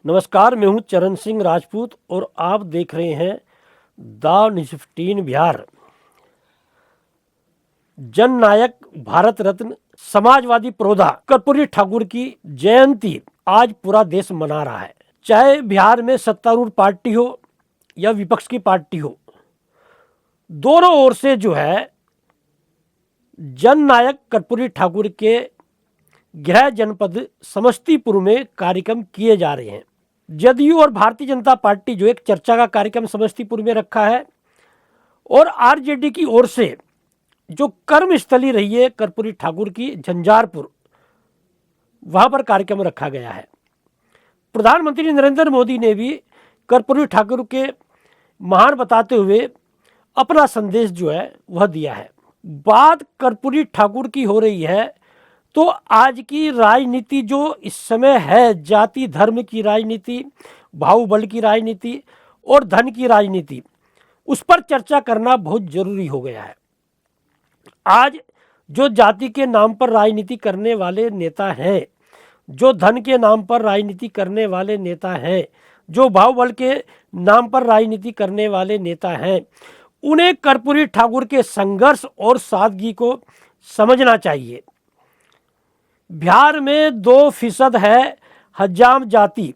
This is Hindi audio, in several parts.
नमस्कार, मैं हूं चरण सिंह राजपूत और आप देख रहे हैं द न्यूज़ 15 बिहार। जननायक भारत रत्न समाजवादी पुरोधा कर्पूरी ठाकुर की जयंती आज पूरा देश मना रहा है। चाहे बिहार में सत्तारूढ़ पार्टी हो या विपक्ष की पार्टी हो, दोनों ओर से जो है जननायक कर्पूरी ठाकुर के गृह जनपद समस्तीपुर में कार्यक्रम किए जा रहे हैं। जदयू और भारतीय जनता पार्टी जो एक चर्चा का कार्यक्रम समस्तीपुर में रखा है और आरजेडी की ओर से जो कर्मस्थली रही है कर्पूरी ठाकुर की झंझारपुर, वहां पर कार्यक्रम रखा गया है। प्रधानमंत्री नरेंद्र मोदी ने भी कर्पूरी ठाकुर के महान बताते हुए अपना संदेश जो है वह दिया है। बात कर्पूरी ठाकुर की हो रही है तो आज की राजनीति जो इस समय है, जाति धर्म की राजनीति, बाहुबल की राजनीति और धन की राजनीति, उस पर चर्चा करना बहुत जरूरी हो गया है। आज जो जाति के नाम पर राजनीति करने वाले नेता हैं, जो धन के नाम पर राजनीति करने वाले नेता हैं, जो बाहुबल के नाम पर राजनीति करने वाले नेता हैं, उन्हें कर्पूरी ठाकुर के संघर्ष और सादगी को समझना चाहिए। बिहार में 2% है हजाम जाति।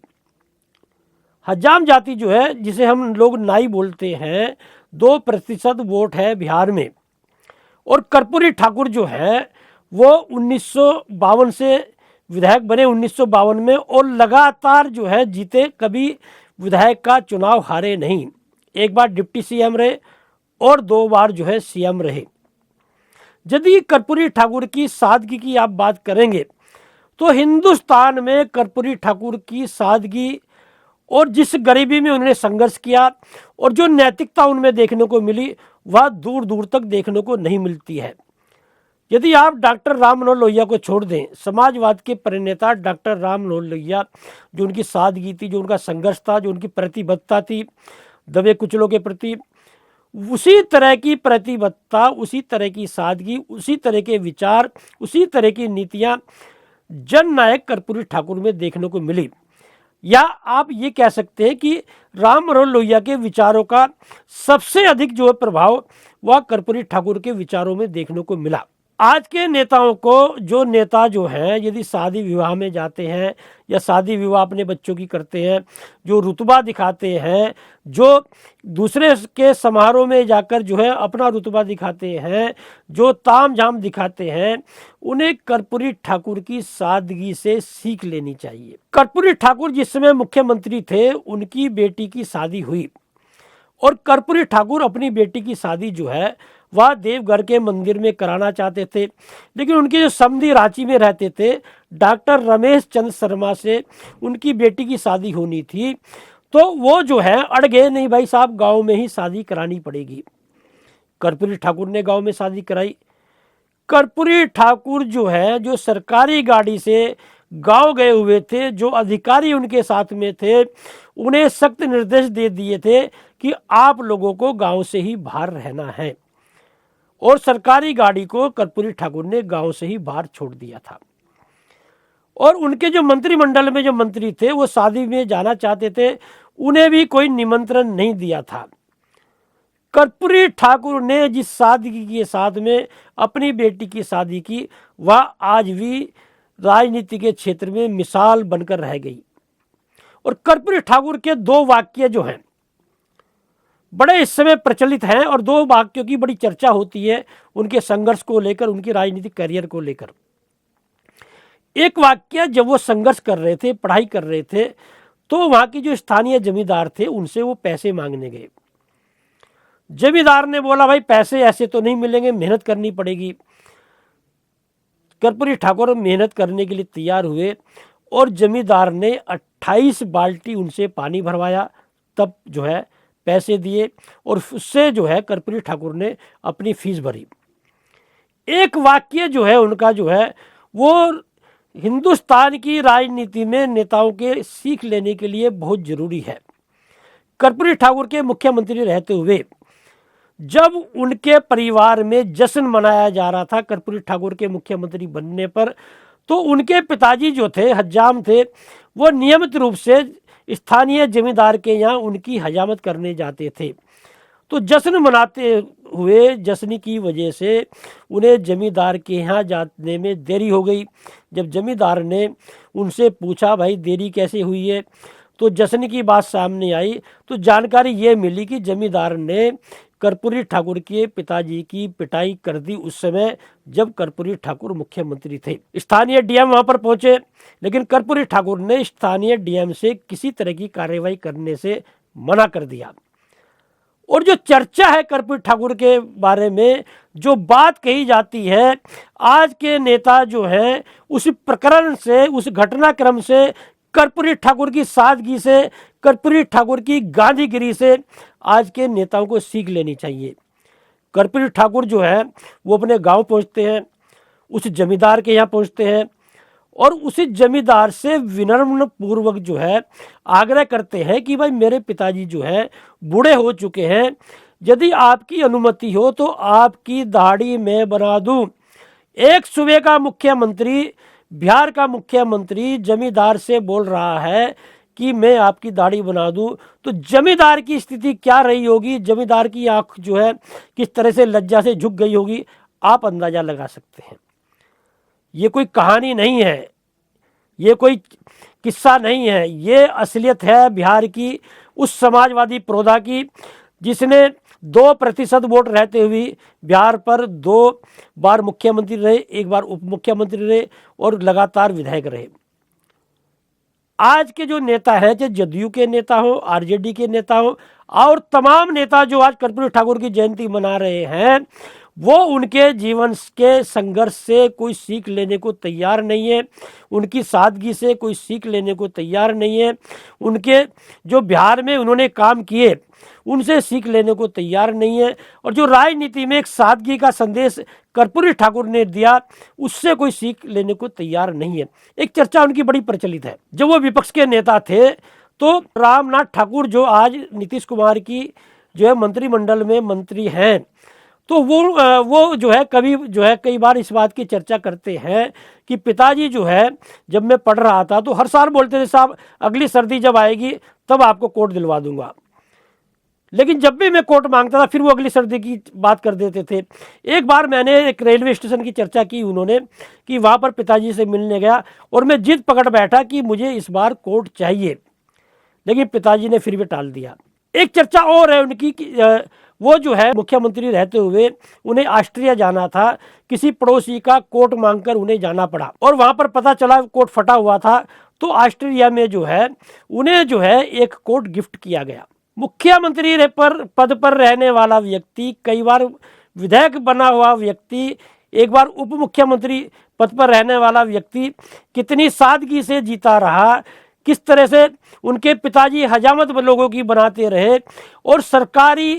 हजाम जाति जो है, जिसे हम लोग नाई बोलते हैं, 2% वोट है बिहार में। और कर्पूरी ठाकुर जो है वो 1952 से विधायक बने, 1952 में, और लगातार जो है जीते, कभी विधायक का चुनाव हारे नहीं। एक बार डिप्टी सीएम रहे और 2 बार जो है सीएम रहे। यदि कर्पूरी ठाकुर की सादगी की आप बात करेंगे तो हिंदुस्तान में कर्पूरी ठाकुर की सादगी और जिस गरीबी में उन्होंने संघर्ष किया और जो नैतिकता उनमें देखने को मिली, वह दूर दूर तक देखने को नहीं मिलती है। यदि आप डॉक्टर राम मनोहर लोहिया को छोड़ दें, समाजवाद के प्रणेता डॉक्टर राम मनोहर लोहिया, जो उनकी सादगी थी, जो उनका संघर्ष था, जो उनकी प्रतिबद्धता थी दबे कुचलों के प्रति, उसी तरह की प्रतिबद्धता, उसी तरह की सादगी, उसी तरह के विचार, उसी तरह की नीतियां जननायक कर्पूरी ठाकुर में देखने को मिली। या आप ये कह सकते हैं कि राम मनोहर लोहिया के विचारों का सबसे अधिक जो है प्रभाव वह कर्पूरी ठाकुर के विचारों में देखने को मिला। आज के नेताओं को, जो नेता जो हैं, यदि शादी विवाह में जाते हैं या शादी विवाह अपने बच्चों की करते हैं, जो रुतबा दिखाते हैं, जो दूसरे के समारोह में जाकर जो है अपना रुतबा दिखाते हैं, जो ताम झाम दिखाते हैं, उन्हें कर्पूरी ठाकुर की सादगी से सीख लेनी चाहिए। कर्पूरी ठाकुर जिस समय मुख्यमंत्री थे, उनकी बेटी की शादी हुई और कर्पूरी ठाकुर अपनी बेटी की शादी जो है वह देवघर के मंदिर में कराना चाहते थे, लेकिन उनके जो समधी रांची में रहते थे, डॉक्टर रमेश चंद्र शर्मा से उनकी बेटी की शादी होनी थी, तो वो जो है अड़ गए, नहीं भाई साहब, गांव में ही शादी करानी पड़ेगी। कर्पूरी ठाकुर ने गांव में शादी कराई। कर्पूरी ठाकुर जो है, जो सरकारी गाड़ी से गांव गए हुए थे, जो अधिकारी उनके साथ में थे, उन्हें सख्त निर्देश दे दिए थे कि आप लोगों को गांव से ही बाहर रहना है, और सरकारी गाड़ी को कर्पूरी ठाकुर ने गांव से ही बाहर छोड़ दिया था। और उनके जो मंत्रिमंडल में जो मंत्री थे, वो शादी में जाना चाहते थे, उन्हें भी कोई निमंत्रण नहीं दिया था। कर्पूरी ठाकुर ने जिस सादगी के साथ में अपनी बेटी की शादी की, वह आज भी राजनीति के क्षेत्र में मिसाल बनकर रह गई। और कर्पूरी ठाकुर के 2 वाक्य जो हैं बड़े इस समय प्रचलित हैं और 2 वाक्यों की बड़ी चर्चा होती है उनके संघर्ष को लेकर, उनकी राजनीतिक करियर को लेकर। एक वाक्य, जब वो संघर्ष कर रहे थे, पढ़ाई कर रहे थे, तो वहां की जो स्थानीय जमींदार थे उनसे वो पैसे मांगने गए। जमींदार ने बोला, भाई पैसे ऐसे तो नहीं मिलेंगे, मेहनत करनी पड़ेगी। कर्पूरी ठाकुर मेहनत करने के लिए तैयार हुए और जमींदार ने 28 बाल्टी उनसे पानी भरवाया, तब जो है पैसे दिए और उससे जो है कर्पूरी ठाकुर ने अपनी फीस भरी। एक वाक्य जो है उनका जो है वो हिंदुस्तान की राजनीति में नेताओं के सीख लेने के लिए बहुत जरूरी है। कर्पूरी ठाकुर के मुख्यमंत्री रहते हुए जब उनके परिवार में जश्न मनाया जा रहा था कर्पूरी ठाकुर के मुख्यमंत्री बनने पर, तो उनके पिताजी जो थे, हज्जाम थे, वो नियमित रूप से स्थानीय जमींदार के यहाँ उनकी हजामत करने जाते थे। तो जश्न मनाते हुए जश्न की वजह से उन्हें जमींदार के यहाँ जाने में देरी हो गई। जब जमींदार ने उनसे पूछा भाई देरी कैसे हुई है, तो जश्न की बात सामने आई तो जानकारी ये मिली कि जमींदार ने कर्पूरी ठाकुर के पिताजी की पिटाई कर दी उस समय जब कर्पूरी ठाकुर मुख्यमंत्री थे। स्थानीय डीएम वहां पर पहुंचे, लेकिन कर्पूरी ठाकुर ने स्थानीय डीएम से किसी तरह की कार्रवाई करने से मना कर दिया। और जो चर्चा है कर्पूरी ठाकुर के बारे में, जो बात कही जाती है, आज के नेता जो हैं उस प्रकरण से, उस घटनाक्रम से, कर्पूरी ठाकुर की सादगी से, कर्पूरी ठाकुर की गांधीगिरी से आज के नेताओं को सीख लेनी चाहिए। कर्पूरी ठाकुर जो है वो अपने गांव पहुंचते हैं, उस जमींदार के यहाँ पहुंचते हैं और उसी जमींदार से विनम्र पूर्वक जो है आग्रह करते हैं कि भाई मेरे पिताजी जो है बूढ़े हो चुके हैं, यदि आपकी अनुमति हो तो आपकी दाढ़ी मैं बना दूं। एक सूबे का मुख्यमंत्री, बिहार का मुख्यमंत्री जमींदार से बोल रहा है कि मैं आपकी दाढ़ी बना दूं, तो जमींदार की स्थिति क्या रही होगी, जमींदार की आंख जो है किस तरह से लज्जा से झुक गई होगी, आप अंदाजा लगा सकते हैं। ये कोई कहानी नहीं है, ये कोई किस्सा नहीं है, ये असलियत है बिहार की उस समाजवादी प्रौढ़ा की जिसने 2% वोट रहते हुए बिहार पर 2 बार मुख्यमंत्री रहे, 1 बार उप मुख्यमंत्री रहे और लगातार विधायक रहे। आज के जो नेता हैं, चाहे जदयू के नेता हो, आरजेडी के नेता हो और तमाम नेता जो आज कर्पूरी ठाकुर की जयंती मना रहे हैं, वो उनके जीवन के संघर्ष से कोई सीख लेने को तैयार नहीं है, उनकी सादगी से कोई सीख लेने को तैयार नहीं है, उनके जो बिहार में उन्होंने काम किए उनसे सीख लेने को तैयार नहीं है, और जो राजनीति में एक सादगी का संदेश कर्पूरी ठाकुर ने दिया उससे कोई सीख लेने को तैयार नहीं है। एक चर्चा उनकी बड़ी प्रचलित है, जब वो विपक्ष के नेता थे तो रामनाथ ठाकुर जो आज नीतीश कुमार की जो है मंत्रिमंडल में मंत्री हैं, तो वो जो है कभी जो है कई बार इस बात की चर्चा करते हैं कि पिताजी जो है जब मैं पढ़ रहा था तो हर साल बोलते थे साहब अगली सर्दी जब आएगी तब आपको कोट दिलवा दूंगा, लेकिन जब भी मैं कोट मांगता था फिर वो अगली सर्दी की बात कर देते थे। एक बार मैंने एक रेलवे स्टेशन की चर्चा की उन्होंने कि वहाँ पर पिताजी से मिलने गया और मैं जिद पकड़ बैठा कि मुझे इस बार कोट चाहिए, लेकिन पिताजी ने फिर भी टाल दिया। एक चर्चा और है उनकी कि वो जो है मुख्यमंत्री रहते हुए उन्हें ऑस्ट्रिया जाना था, किसी पड़ोसी का कोट मांगकर उन्हें जाना पड़ा और वहाँ पर पता चला कोट फटा हुआ था, तो ऑस्ट्रिया में जो है उन्हें जो है एक कोट गिफ्ट किया गया। मुख्यमंत्री पद पर रहने वाला व्यक्ति, कई बार विधायक बना हुआ व्यक्ति, एक बार उप मुख्यमंत्री पद पर रहने वाला व्यक्ति कितनी सादगी से जीता रहा, किस तरह से उनके पिताजी हजामत लोगों की बनाते रहे और सरकारी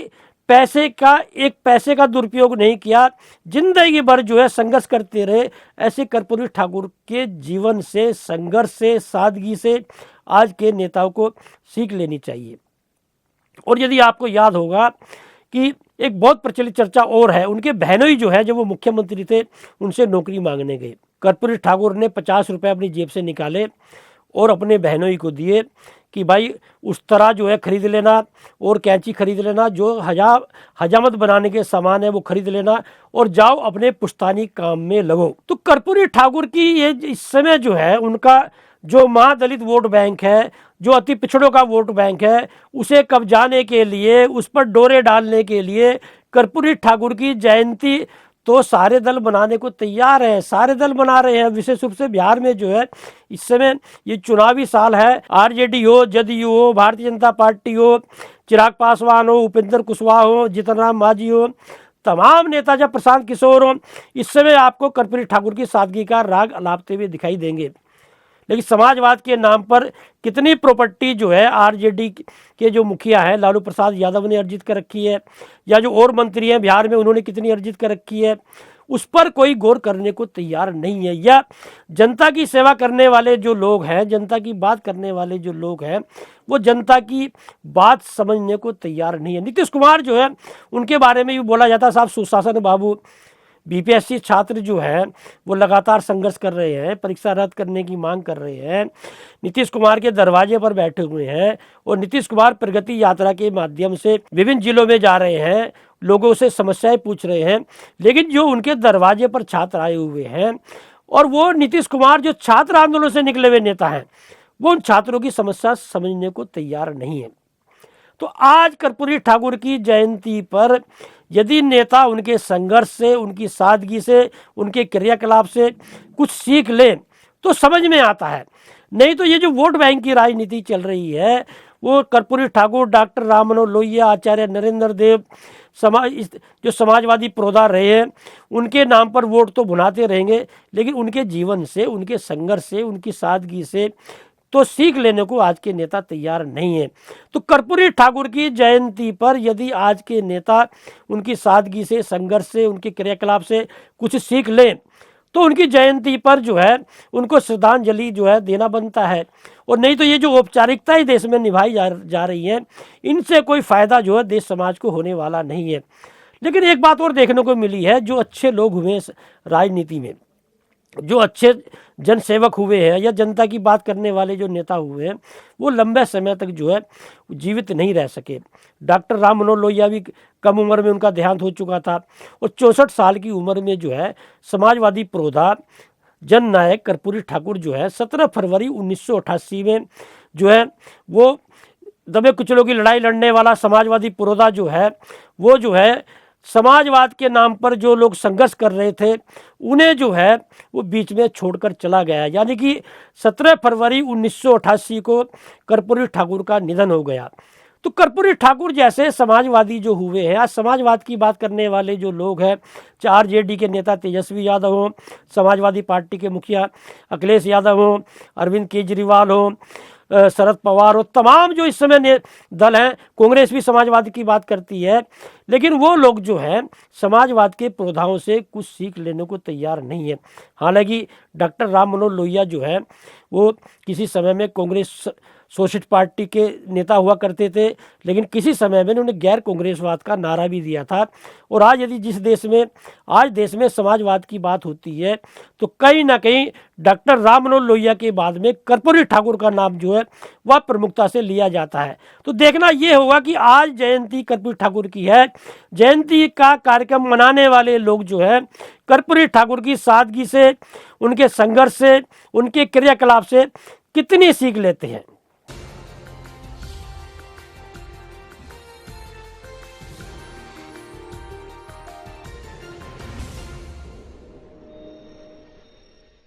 पैसे का एक पैसे का दुरुपयोग नहीं किया, जिंदगी भर जो है संघर्ष करते रहे। ऐसे कर्पूरी ठाकुर के जीवन से, संघर्ष से, सादगी से आज के नेताओं को सीख लेनी चाहिए। और यदि आपको याद होगा कि एक बहुत प्रचलित चर्चा और है, उनके बहनोई जो है जब वो मुख्यमंत्री थे उनसे नौकरी मांगने गए, कर्पूरी ठाकुर ने 50 रुपये अपनी जेब से निकाले और अपने बहनोई को दिए कि भाई उस तरह जो है खरीद लेना और कैंची खरीद लेना, जो हजामत बनाने के सामान है वो खरीद लेना और जाओ अपने पुश्तैनी काम में लगो। तो कर्पूरी ठाकुर की ये इस समय जो है उनका जो महादलित वोट बैंक है, जो अति पिछड़ों का वोट बैंक है, उसे कब्जाने के लिए, उस पर डोरे डालने के लिए कर्पूरी ठाकुर की जयंती तो सारे दल बनाने को तैयार हैं, सारे दल बना रहे हैं। विशेष रूप से बिहार में जो है इस समय ये चुनावी साल है, आरजेडी हो, जदयू हो, भारतीय जनता पार्टी हो, चिराग पासवान हो, उपेंद्र कुशवाहा हो, जीतन राम मांझी हो, तमाम नेता जब प्रशांत किशोर हो, इस समय आपको कर्पूरी ठाकुर की सादगी का राग अलापते हुए दिखाई देंगे। लेकिन समाजवाद के नाम पर कितनी प्रॉपर्टी जो है आरजेडी के जो मुखिया है लालू प्रसाद यादव ने अर्जित कर रखी है, या जो और मंत्री हैं बिहार में उन्होंने कितनी अर्जित कर रखी है, उस पर कोई गौर करने को तैयार नहीं है। या जनता की सेवा करने वाले जो लोग हैं, जनता की बात करने वाले जो लोग हैं, वो जनता की बात समझने को तैयार नहीं है। नीतीश कुमार जो है उनके बारे में भी बोला जाता है साहब सुशासन बाबू, बीपीएससी छात्र जो है वो लगातार संघर्ष कर रहे हैं, परीक्षा रद्द करने की मांग कर रहे हैं, नीतीश कुमार के दरवाजे पर बैठे हुए हैं और नीतीश कुमार प्रगति यात्रा के माध्यम से विभिन्न जिलों में जा रहे हैं, लोगों से समस्याएं पूछ रहे हैं। लेकिन जो उनके दरवाजे पर छात्र आए हुए हैं और वो नीतीश कुमार जो छात्र आंदोलन से निकले हुए नेता हैं, वो उन छात्रों की समस्या समझने को तैयार नहीं है। तो आज कर्पूरी ठाकुर की जयंती पर यदि नेता उनके संघर्ष से, उनकी सादगी से, उनके क्रियाकलाप से कुछ सीख ले तो समझ में आता है। नहीं तो ये जो वोट बैंक की राजनीति चल रही है, वो कर्पूरी ठाकुर, डॉक्टर राम मनोहर लोहिया, आचार्य नरेंद्र देव, जो समाजवादी पुरोधा रहे हैं, उनके नाम पर वोट तो भुनाते रहेंगे, लेकिन उनके जीवन से, उनके संघर्ष से, उनकी सादगी से तो सीख लेने को आज के नेता तैयार नहीं है। तो कर्पूरी ठाकुर की जयंती पर यदि आज के नेता उनकी सादगी से, संघर्ष से, उनके क्रियाकलाप से कुछ सीख लें तो उनकी जयंती पर जो है उनको श्रद्धांजलि जो है देना बनता है। और नहीं तो ये जो औपचारिकताएं देश में निभाई जा रही हैं, इनसे कोई फायदा जो है देश समाज को होने वाला नहीं है। लेकिन एक बात और देखने को मिली है, जो अच्छे लोग हुए राजनीति में, जो अच्छे जनसेवक हुए हैं या जनता की बात करने वाले जो नेता हुए हैं, वो लंबे समय तक जो है जीवित नहीं रह सके। डॉक्टर राम मनोहर लोहिया भी कम उम्र में उनका देहांत हो चुका था और 64 साल की उम्र में जो है समाजवादी पुरोधा जननायक कर्पूरी ठाकुर जो है 17 फरवरी 1988 में जो है वो दबे कुचलों की लड़ाई लड़ने वाला समाजवादी पुरोधा जो है वो जो है समाजवाद के नाम पर जो लोग संघर्ष कर रहे थे उन्हें जो है वो बीच में छोड़कर चला गया। यानी कि 17 फरवरी 1988 को कर्पूरी ठाकुर का निधन हो गया। तो कर्पूरी ठाकुर जैसे समाजवादी जो हुए हैं, आज समाजवाद की बात करने वाले जो लोग हैं, चाहे आरजेडी के नेता तेजस्वी यादव हों, समाजवादी पार्टी के मुखिया अखिलेश यादव हों, अरविंद केजरीवाल हों, शरद पवार हो, तमाम जो इस समय दल हैं, कांग्रेस भी समाजवाद की बात करती है, लेकिन वो लोग जो है समाजवाद के पुरोधाओं से कुछ सीख लेने को तैयार नहीं है। हालांकि डॉक्टर राम मनोहर लोहिया जो है वो किसी समय में कांग्रेस शोषित पार्टी के नेता हुआ करते थे, लेकिन किसी समय में उन्होंने गैर कांग्रेसवाद का नारा भी दिया था। और आज यदि जिस देश में समाजवाद की बात होती है तो कहीं ना कहीं डॉक्टर राम मनोहर लोहिया के बाद में कर्पूरी ठाकुर का नाम जो है वह प्रमुखता से लिया जाता है। तो देखना यह होगा कि आज जयंती कर्पूरी ठाकुर की है, जयंती का कार्यक्रम मनाने वाले लोग जो है कर्पूरी ठाकुर की सादगी से, उनके संघर्ष से, उनके क्रियाकलाप से कितनी सीख लेते हैं।